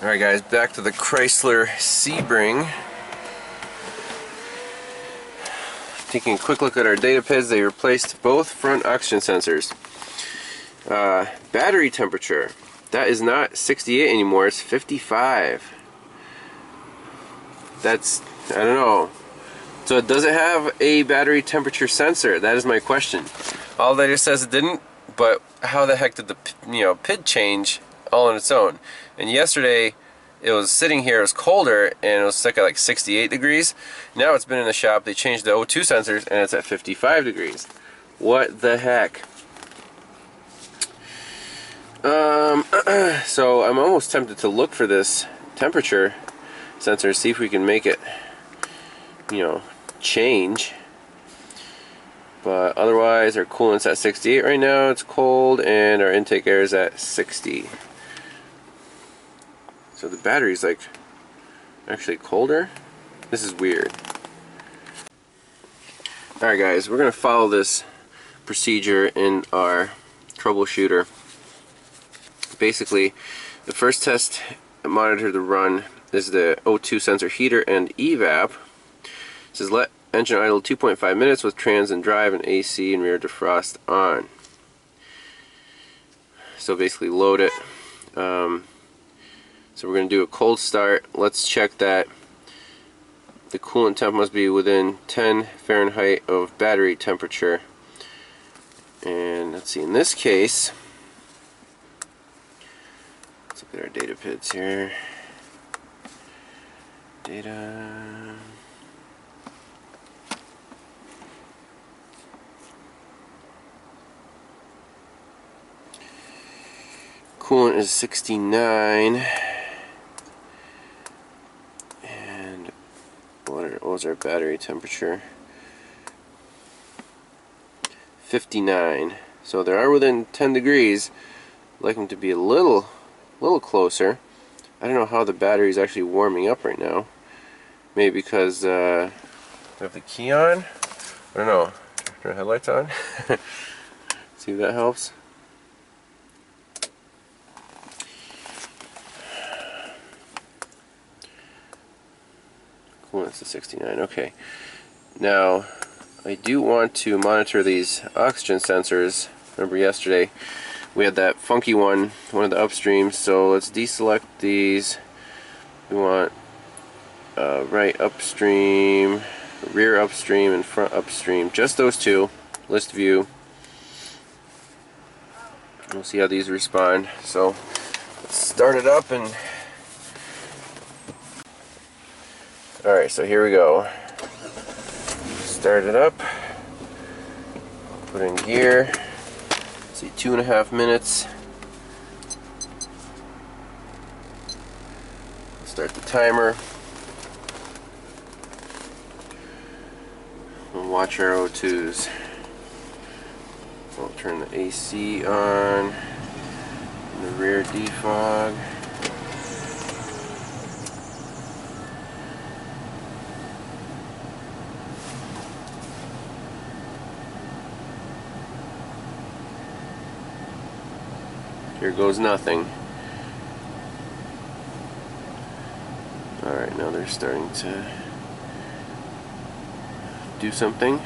Alright guys, back to the Chrysler Sebring. Taking a quick look at our data pads, they replaced both front oxygen sensors. Battery temperature, that is not 68 anymore, it's 55. That's, I don't know. So does it have a battery temperature sensor? That is my question. All that just says it didn't, but how the heck did the PID change all on its own? And yesterday it was sitting here, it was colder, and it was stuck at like 68 degrees. Now it's been in the shop, they changed the O2 sensors, and it's at 55 degrees. What the heck? So I'm almost tempted to look for this temperature sensor, see if we can make it, change. But otherwise, our coolant's at 68 right now, it's cold, and our intake air is at 60. So the battery's like actually colder. This is weird. Alright guys, we're gonna follow this procedure in our troubleshooter. Basically, the first test monitor to run is the O2 sensor heater and evap. It says let engine idle 2.5 minutes with trans and drive and AC and rear defrost on. So basically load it. So we're going to do a cold start. Let's check that the coolant temp must be within 10 Fahrenheit of battery temperature. And let's see, in this case, let's look at our data PIDs here. Data. Coolant is 69. And what was our battery temperature? 59. So they are within 10 degrees. I'd like them to be a little closer. I don't know how the battery is actually warming up right now. Maybe because we have the key on. I don't know. Turn our headlights on. See if that helps. Coolant's at 69. Okay. Now, I do want to monitor these oxygen sensors. Remember yesterday we had that funky one of the upstreams, so let's deselect these. We want right upstream, rear upstream, and front upstream. Just those two. List view. We'll see how these respond. So let's start it up and alright, so here we go. Start it up. Put in gear. Let's see, 2.5 minutes. Start the timer. We'll watch our O2s. We'll turn the AC on. And the rear defog. Here goes nothing. Alright, now they're starting to do something.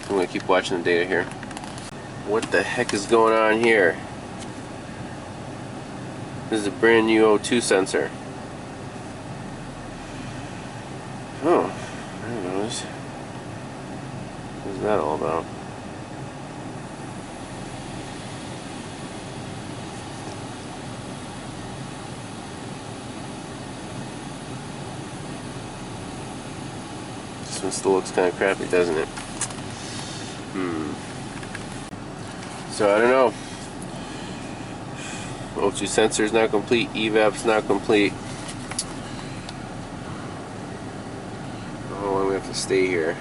I'm going to keep watching the data here. What the heck is going on here? This is a brand new O2 sensor. Oh, there it goes. What's that all about? This one still looks kind of crappy, doesn't it? So I don't know. O2 sensor's not complete, evap's not complete. To stay here.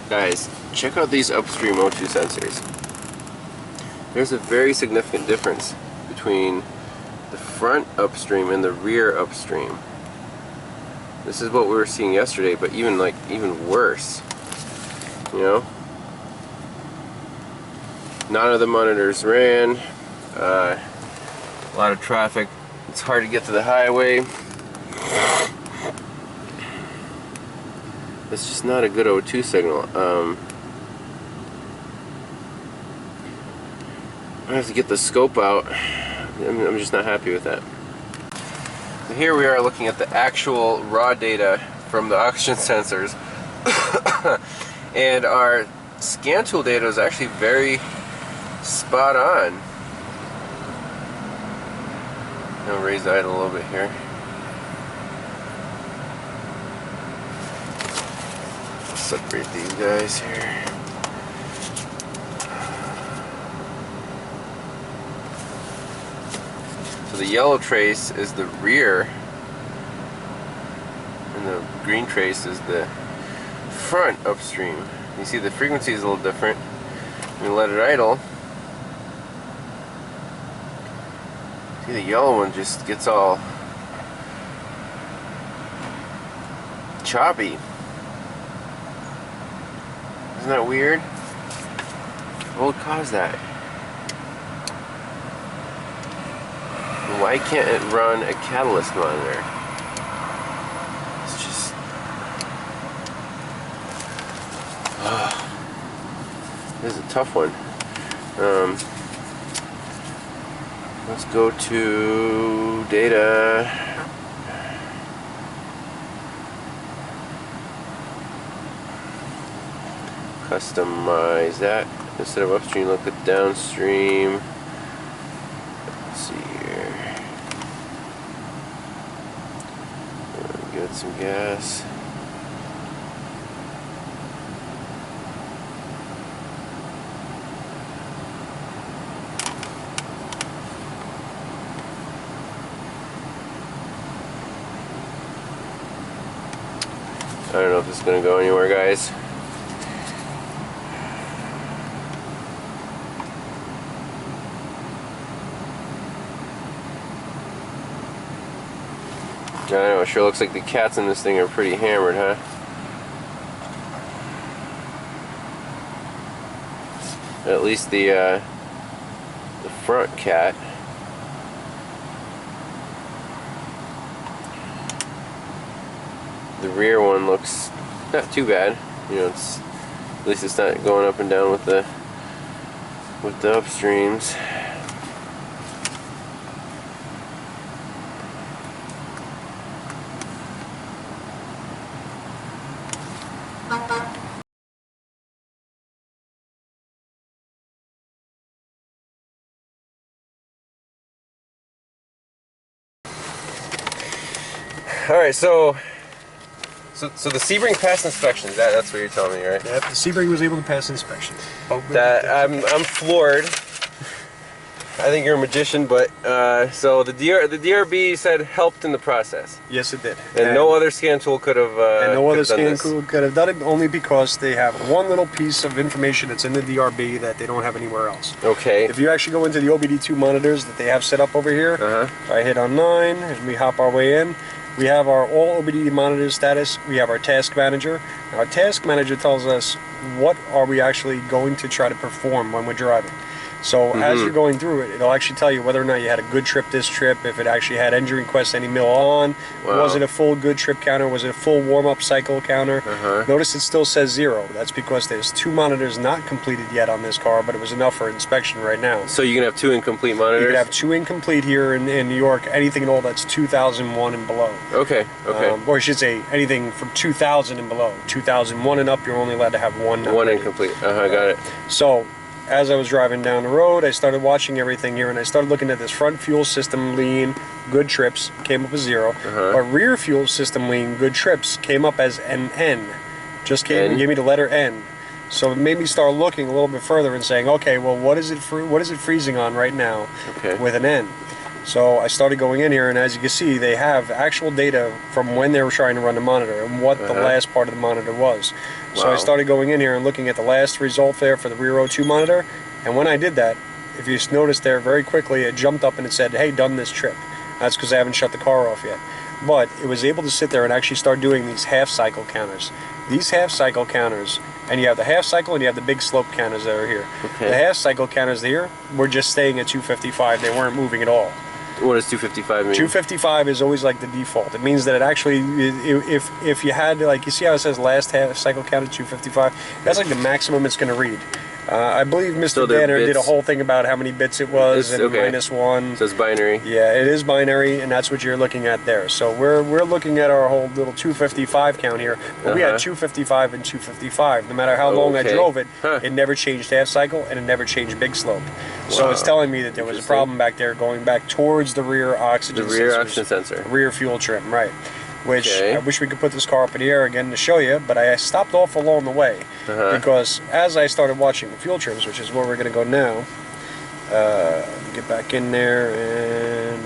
Guys, check out these upstream O2 sensors. There's a very significant difference between the front upstream and the rear upstream. This is what we were seeing yesterday, but even worse. You know? None of the monitors ran. A lot of traffic. It's hard to get to the highway. It's just not a good O2 signal. I have to get the scope out. I'm just not happy with that. So here we are looking at the actual raw data from the oxygen sensors. And our scan tool data is actually very spot on. I'll raise the idle a little bit here. Separate these guys here. So the yellow trace is the rear, and the green trace is the front upstream. You see the frequency is a little different. When you let it idle, see the yellow one just gets all choppy. Isn't that weird? What would cause that? Why can't it run a catalyst monitor? It's just... this is a tough one. Let's go to data. Customize that. Instead of upstream, look at downstream. Let's see here. Get some gas. I don't know if this is going to go anywhere, guys. I don't know, it sure looks like the cats in this thing are pretty hammered, huh? At least the front cat. The rear one looks not too bad. You know, it's at least it's not going up and down with the upstreams. All right, so the Sebring passed inspection. That's what you're telling me, right? Yep, the Sebring was able to pass inspection. I'm floored. I think you're a magician, but so the DRB said helped in the process. Yes, it did. And no other scan tool could have. And no other scan tool could have done it, only because they have one little piece of information that's in the DRB that they don't have anywhere else. Okay. If you actually go into the OBD2 monitors that they have set up over here, I hit on 9 and we hop our way in. We have our all OBD monitor status. We have our task manager. Our task manager tells us what are we actually going to try to perform when we're driving. So as you're going through it, it'll actually tell you whether or not you had a good trip this trip, if it actually had engine requests any mil on, was it a full good trip counter, was it a full warm-up cycle counter. Notice it still says 0. That's because there's 2 monitors not completed yet on this car, but it was enough for inspection right now. So you can have 2 incomplete monitors? You can have 2 incomplete here in New York, anything at all that's 2001 and below. Okay, okay. Or I should say anything from 2000 and below. 2001 and up, you're only allowed to have 1 One incomplete, got it. So, as I was driving down the road, I started watching everything here, and I started looking at this front fuel system lean, good trips, came up as 0. But rear fuel system lean, good trips, came up as an N. Just gave me the letter N. So it made me start looking a little bit further and saying, okay, well, what is it freezing on right now with an N? So I started going in here, and as you can see, they have actual data from when they were trying to run the monitor and what the last part of the monitor was. So I started going in here and looking at the last result there for the rear O2 monitor, and when I did that, if you notice there very quickly, it jumped up and it said, hey, done this trip. That's because I haven't shut the car off yet. but it was able to sit there and actually start doing these half cycle counters. These half cycle counters, and you have the half cycle and you have the big slope counters that are here. Okay. The half cycle counters here were just staying at 255. They weren't moving at all. What does 255 mean? 255 is always like the default. It means that it actually, if you had, like, you see how it says last half cycle count at 255? That's like the maximum it's going to read. I believe Mr. Banner did a whole thing about how many bits it was and -1. So it's binary. Yeah, it is binary, and that's what you're looking at there. So we're looking at our whole little 255 count here. But we had 255 and 255. No matter how long I drove it, it never changed half cycle and it never changed big slope. So it's telling me that there was a problem back there going back towards the rear oxygen sensor. The rear oxygen sensor. Rear fuel trim, right. Which I wish we could put this car up in the air again to show you, but I stopped off along the way because as I started watching the fuel trims, which is where we're going to go now, get back in there, and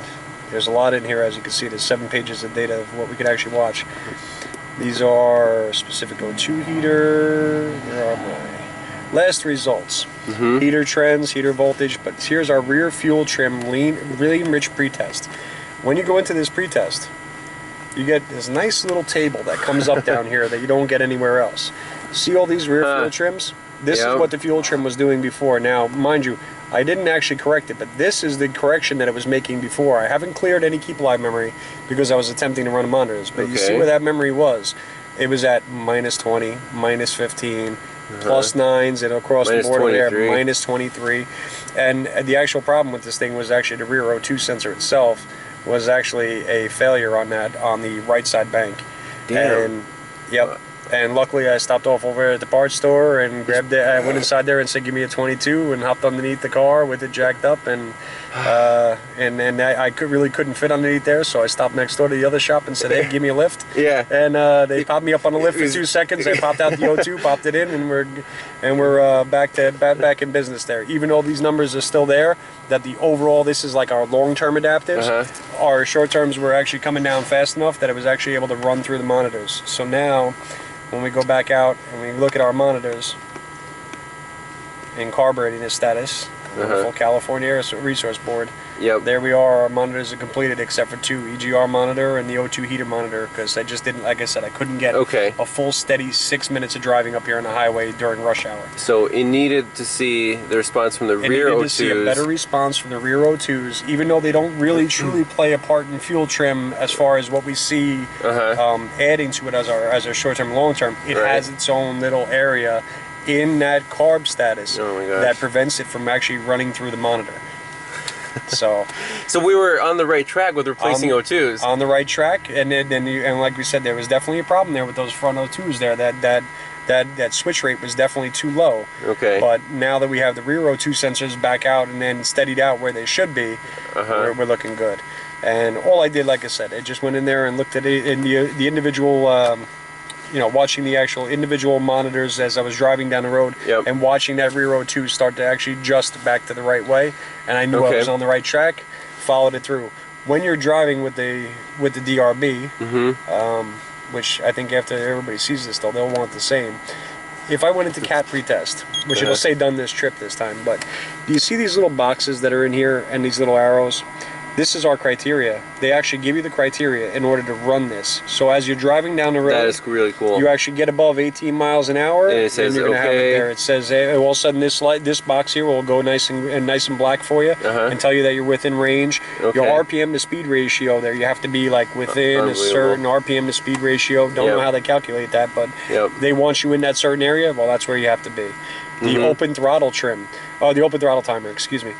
there's a lot in here. As you can see, there's 7 pages of data of what we could actually watch. These are specific O2 heater. Where are my last results? Heater trends, heater voltage, but here's our rear fuel trim lean rich pretest. When you go into this pretest, you get this nice little table that comes up down here that you don't get anywhere else. See all these rear fuel trims? This is what the fuel trim was doing before. Now, mind you, I didn't actually correct it, but this is the correction that it was making before. I haven't cleared any keep alive memory because I was attempting to run monitors. But you see where that memory was. It was at -20, -15, +9s, and across the board over there, -23. And the actual problem with this thing was actually the rear O2 sensor itself was actually a failure on that, on the right side bank. Damn. And and luckily I stopped off over at the parts store and grabbed it. I went inside there and said, give me a 22, and hopped underneath the car with it jacked up, and I really couldn't fit underneath there, so I stopped next door to the other shop and said, hey, give me a lift. And they popped me up on the lift for 2 seconds. I popped out the O2, popped it in, and we're back in business there. Even though these numbers are still there, that the overall, this is like our long-term adaptives. Our short terms were actually coming down fast enough that it was actually able to run through the monitors. So now, when we go back out and we look at our monitors in carb readiness status, wonderful California Air Resource Board. There we are. Our monitors are completed except for 2 EGR monitor and the O2 heater monitor, because I just didn't, like I said, I couldn't get a full steady 6 minutes of driving up here on the highway during rush hour. So it needed to see the response from the rear O2s. It needed to see a better response from the rear O2s, even though they don't really truly play a part in fuel trim as far as what we see adding to it as our short-term and long-term. It has its own little area in that carb status that prevents it from actually running through the monitor. So we were on the right track with replacing O2s. On the right track, and like we said, there was definitely a problem there with those front O2s there. That switch rate was definitely too low. But now that we have the rear O2 sensors back out and then steadied out where they should be, we're looking good. And all I did, like I said, I just went in there and looked at it in the individual. Watching the actual individual monitors as I was driving down the road, and watching that rear O2 start to actually adjust back to the right way, and I knew I was on the right track. Followed it through. When you're driving with the DRB, which I think after everybody sees this, they'll want the same. If I went into CAT pretest, which it'll say done this trip this time, but do you see these little boxes that are in here and these little arrows? This is our criteria. They actually give you the criteria in order to run this. So as you're driving down the road, that is really cool. You actually get above 18 miles an hour, and it says you're gonna have it there. It says all of a sudden this box here will go nice and black for you and tell you that you're within range. Your RPM to speed ratio there, you have to be like within a certain RPM to speed ratio. Don't know how they calculate that, but they want you in that certain area. Well, that's where you have to be. The open throttle trim, the open throttle timer, excuse me.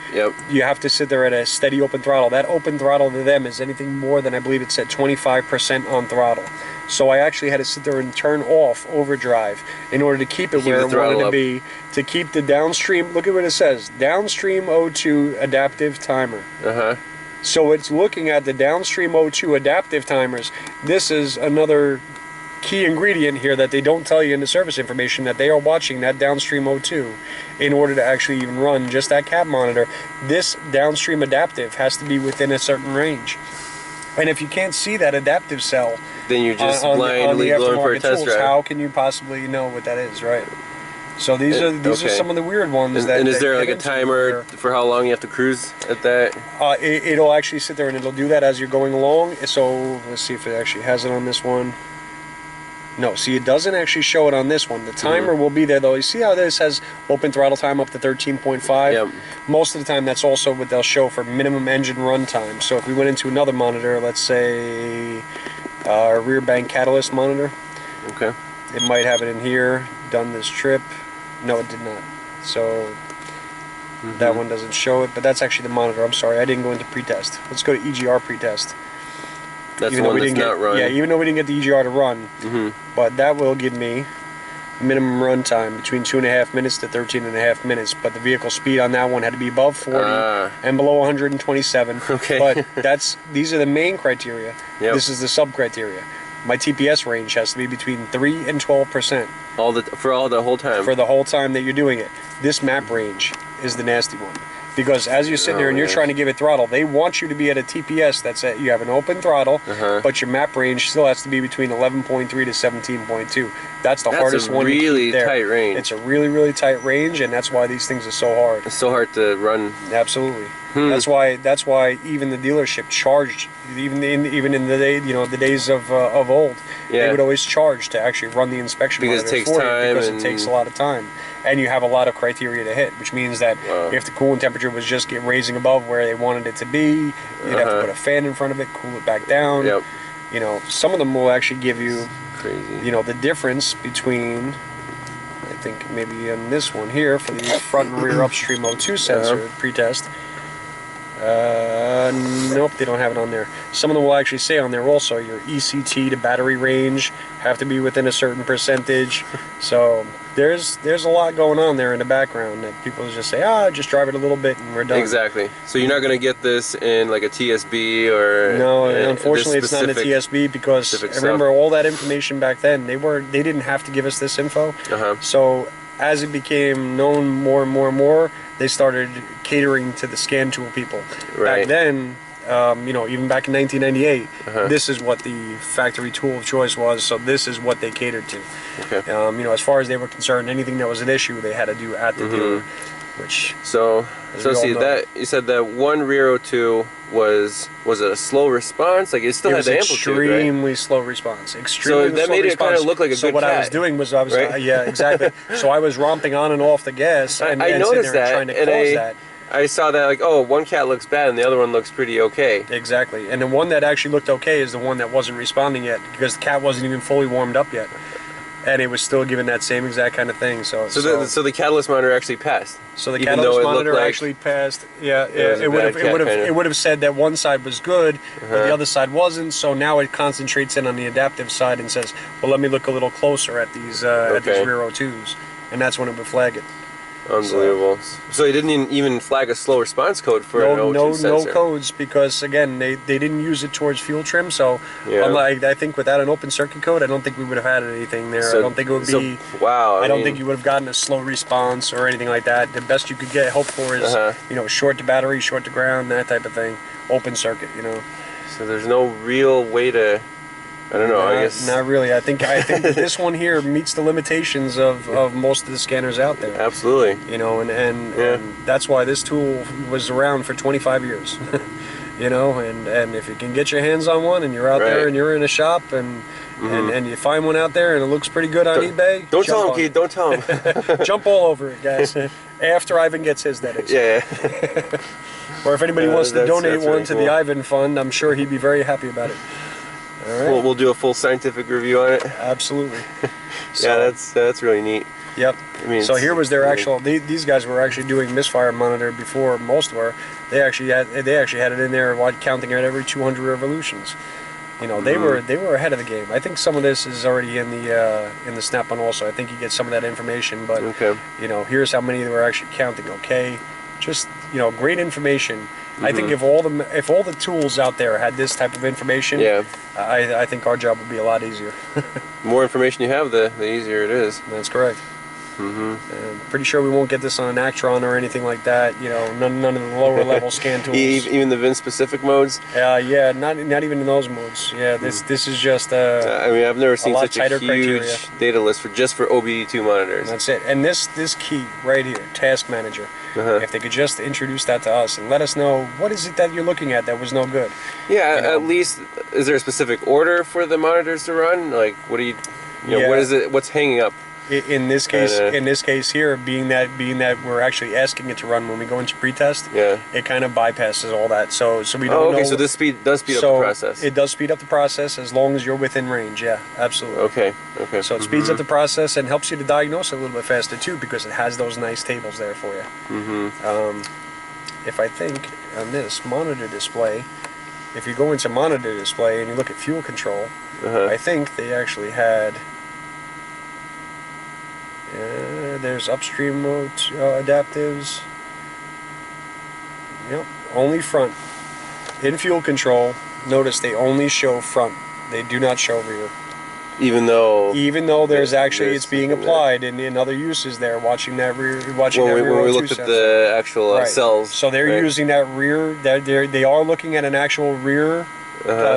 You have to sit there at a steady open throttle. That open throttle to them is anything more than, I believe it said 25% on throttle. So I actually had to sit there and turn off overdrive in order to keep it where it wanted to be, to keep the downstream, look at what it says, downstream O2 adaptive timer. So it's looking at the downstream O2 adaptive timers. This is another key ingredient here that they don't tell you in the service information, that they are watching that downstream O2 in order to actually even run just that cab monitor. This downstream adaptive has to be within a certain range. And if you can't see that adaptive cell, then you're just blindly going for a test drive. How can you possibly know what that is, right? So these are some of the weird ones. And is that there get like a into timer for how long you have to cruise at that? It'll actually sit there and it'll do that as you're going along. So let's see if it actually has it on this one. No, see, it doesn't actually show it on this one. The timer will be there, though. You see how this has open throttle time up to 13.5? Yep. Most of the time, that's also what they'll show for minimum engine run time. So if we went into another monitor, let's say a rear bank catalyst monitor. Okay. It might have it in here. Done this trip. No, it did not. So that one doesn't show it, but that's actually the monitor. I'm sorry, I didn't go into pretest. Let's go to EGR pretest. That's the one that's not run. Yeah, even though we didn't get the EGR to run, but that will give me minimum run time between 2.5 minutes to 13.5 minutes. But the vehicle speed on that one had to be above 40 and below 127. Okay. But these are the main criteria. Yep. This is the sub criteria. My TPS range has to be between 3 and 12%. For the whole time. For the whole time that you're doing it. This map range is the nasty one. Because as you're sitting there and you're trying to give it throttle, they want you to be at a TPS that's at, you have an open throttle, but your map range still has to be between 11.3 to 17.2. That's the hardest one to keep there. That's a really tight range. It's a really, really tight range, and that's why these things are so hard. It's so hard to run. Absolutely. That's why even the dealership charged, even in the day, the days of old, they would always charge to actually run the inspection because it takes time, because it takes a lot of time, and you have a lot of criteria to hit, which means that if the coolant temperature was just raising above where they wanted it to be, you'd have to put a fan in front of it, cool it back down. Yep. Some of them will actually give you, crazy. The difference between, I think maybe in this one here for the front and rear upstream O2 sensor pretest. Nope, they don't have it on there. Some of them will actually say on there also your ECT to battery range have to be within a certain percentage. So there's a lot going on there in the background that people just say, just drive it a little bit and we're done. Exactly. So you're not going to get this in like a TSB or no, unfortunately it's not in a TSB because remember all that information back then they didn't have to give us this info. So as it became known more and more and more, they started catering to the scan tool people. Back then, even back in 1998, this is what the factory tool of choice was, so this is what they catered to. Okay. As far as they were concerned, anything that was an issue, they had to do at the dealer. Which so see that you said that one rear O2 was it a slow response? Like it still had the amplitude, extremely slow response. Extremely so that made it kind of look like a good So what I was doing was yeah, exactly. So I was romping on and off the gas, and I noticed that, trying to close that. I saw that like, one cat looks bad and the other one looks pretty okay. Exactly, and the one that actually looked okay is the one that wasn't responding yet because the cat wasn't even fully warmed up yet. And it was still giving that same exact kind of thing. So the catalyst monitor actually passed. So the catalyst monitor actually passed. Yeah, it would have said that one side was good, but the other side wasn't. So now it concentrates in on the adaptive side and says, "Well, let me look a little closer at these rear O2s," and that's when it would flag it. Unbelievable. So they didn't even flag a slow response code for an O2 sensor. No codes because again they didn't use it towards fuel trim. So unlike, I think without an open circuit code, I don't think we would have had anything there. I don't think it would be. Wow. I don't think you would have gotten a slow response or anything like that. The best you could hope for is short to battery, short to ground, that type of thing. Open circuit, So there's no real way to. I don't know. I guess not really. I think this one here meets the limitations of most of the scanners out there. Absolutely. And that's why this tool was around for 25 years. And if you can get your hands on one and you're out there and you're in a shop and you find one out there and it looks pretty good on eBay. Don't tell him, Keith. Don't tell him. Jump all over it, guys. After Ivan gets his, that is. Yeah. Or if anybody wants to donate one to the Ivan Fund, I'm sure he'd be very happy about it. All right. We'll do a full scientific review on it. Absolutely. Yeah, that's really neat. Yep. So here was their actual. These guys were actually doing misfire monitor before most were. They actually had it in there counting it every 200 revolutions. They were ahead of the game. I think some of this is already in the Snap-on also. I think you get some of that information, but here's how many they were actually counting. Okay, just great information. I think if all the tools out there had this type of information, I think our job would be a lot easier. The more information you have, the easier it is. That's correct. Pretty sure we won't get this on an Actron or anything like that. You know, none of the lower level scan tools. Even the VIN specific modes. Yeah, not even in those modes. Yeah, this is just. I mean, I've never seen such a huge criteria. data list for OBD2 monitors. And that's it. And this key right here, Task Manager. If they could just introduce that to us and let us know what is it that you're looking at that was no good. Yeah, at least, is there a specific order for the monitors to run? Like, what do you know, what is it? What's hanging up? In this case here, being that we're actually asking it to run when we go into pretest, it kind of bypasses all that. So we don't know. So this does speed up the process. It does speed up the process as long as you're within range. Yeah, absolutely. Okay. So it speeds up the process and helps you to diagnose it a little bit faster too, because it has those nice tables there for you. If I think on this monitor display, if you go into monitor display and you look at fuel control, I think they actually had. There's upstream mode adaptives. Yep, only front. In fuel control, notice they only show front. They do not show rear. Even though there's actually it's being applied in other uses there. Watching that rear, when we looked at the actual cells. So they're using that rear. They are looking at an actual rear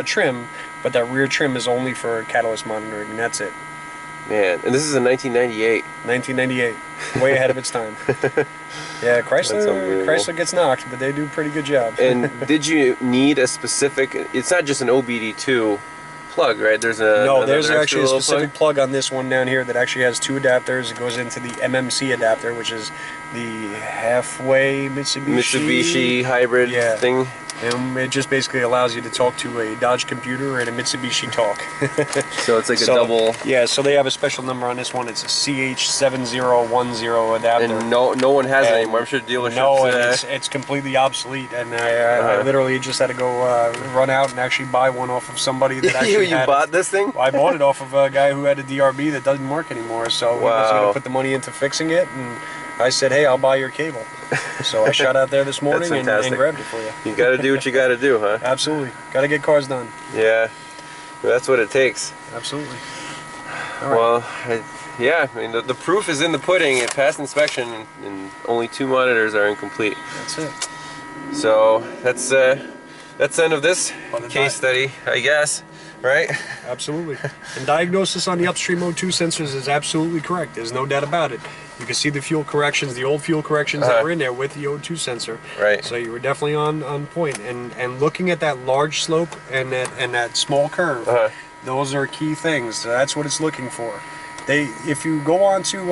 trim, but that rear trim is only for catalyst monitoring, and that's it. Man, and this is in 1998. 1998, way ahead of its time. Yeah, Chrysler gets knocked, but they do a pretty good job. And did you need a specific? It's not just an OBD2 plug, right? There's actually a specific plug on this one down here that actually has two adapters. It goes into the MMC adapter, which is the halfway Mitsubishi hybrid thing. And it just basically allows you to talk to a Dodge computer and a Mitsubishi talk. So it's like a double. Yeah, so they have a special number on this one. It's a CH7010 adapter. And no one has it anymore. I'm sure dealerships. No, and it's completely obsolete. And I literally just had to go run out and actually buy one off of somebody that actually you bought this thing? I bought it off of a guy who had a DRB that doesn't work anymore. So he was going to put the money into fixing it, and I said, hey, I'll buy your cable. So I shot out there this morning and grabbed it for you. You got to do what you got to do, huh? Absolutely. Got to get cars done. Yeah. That's what it takes. Absolutely. All right. Well, I mean, the proof is in the pudding. It passed inspection, and only 2 monitors are incomplete. That's it. So that's the end of this case study, I guess. Right? Absolutely. And diagnosis on the upstream O2 sensors is absolutely correct. There's no doubt about it. You can see the fuel corrections, the old fuel corrections that were in there with the O2 sensor. Right. So you were definitely on point. And looking at that large slope and that small curve, those are key things. So that's what it's looking for. If you go onto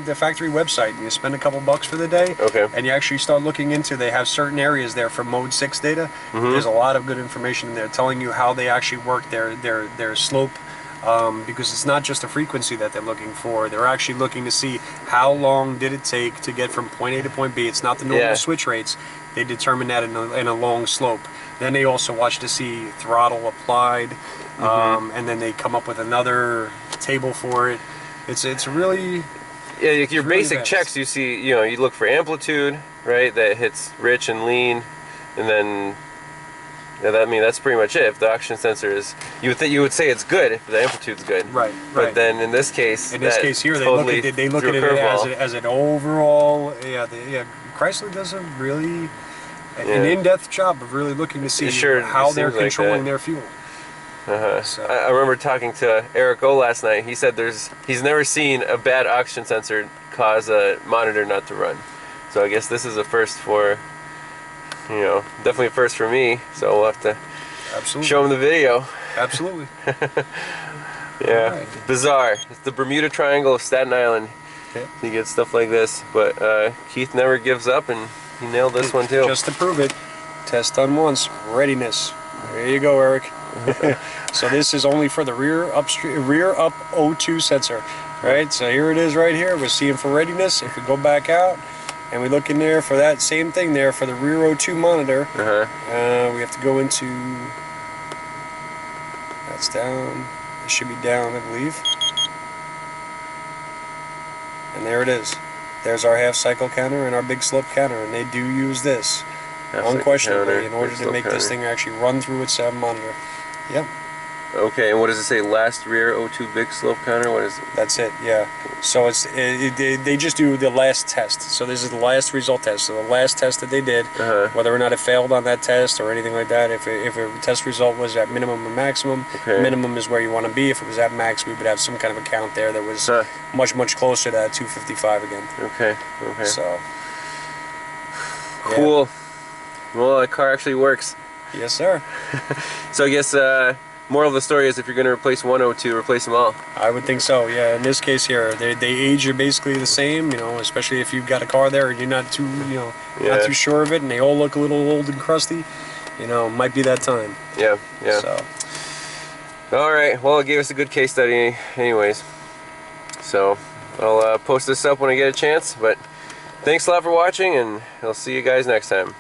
the factory website and you spend a couple bucks for the day, and you actually start looking into, they have certain areas there for mode 6 data. There's a lot of good information in there telling you how they actually work their slope, because it's not just a frequency that they're looking for. They're actually looking to see how long did it take to get from point A to point B. It's not the normal switch rates. They determine that in a long slope. Then they also watch to see throttle applied, and then they come up with another table for it. It's really your basic checks. You see, you look for amplitude, right? That hits rich and lean, and then that's pretty much it. If the oxygen sensor is, you would say it's good if the amplitude's good, right? But then in this case here totally they look at it as an overall. Chrysler does a really an in-depth job of really looking to see how they're controlling their fuel. So. I remember talking to Eric O last night. He said he's never seen a bad oxygen sensor cause a monitor not to run. So I guess this is a first for, definitely a first for me. So we'll have to show him the video. Absolutely. Right. Bizarre. It's the Bermuda Triangle of Staten Island. You get stuff like this, but Keith never gives up, and he nailed this one too. Just to prove it, test done once. Readiness. There you go, Eric. So this is only for the rear up O2 sensor, right? So here it is right here. We're seeing for readiness. If we go back out and we look in there for that same thing there for the rear O2 monitor, we have to go into, that's down, it should be down, I believe. And there it is. There's our half cycle counter and our big slope counter, and they do use this unquestionably in order to make this thing actually run through its monitor. Yep. Okay, and what does it say? Last rear O2 big slope counter? What is it? That's it, yeah. So they just do the last test. So this is the last result test. So the last test that they did, whether or not it failed on that test or anything like that, if a test result was at minimum or maximum, minimum is where you want to be. If it was at max, we would have some kind of a count there that was much closer to that 255 again. Okay, okay. So, cool. Well, that car actually works. Yes, sir. So I guess moral of the story is if you're going to replace one O2, replace them all. I would think so, yeah. In this case here, they age are basically the same, you know, especially if you've got a car there and you're not too, you know, not too sure of it, and they all look a little old and crusty, you know, might be that time. Yeah, yeah. So. All right, well, it gave us a good case study anyways. So I'll post this up when I get a chance, but thanks a lot for watching, and I'll see you guys next time.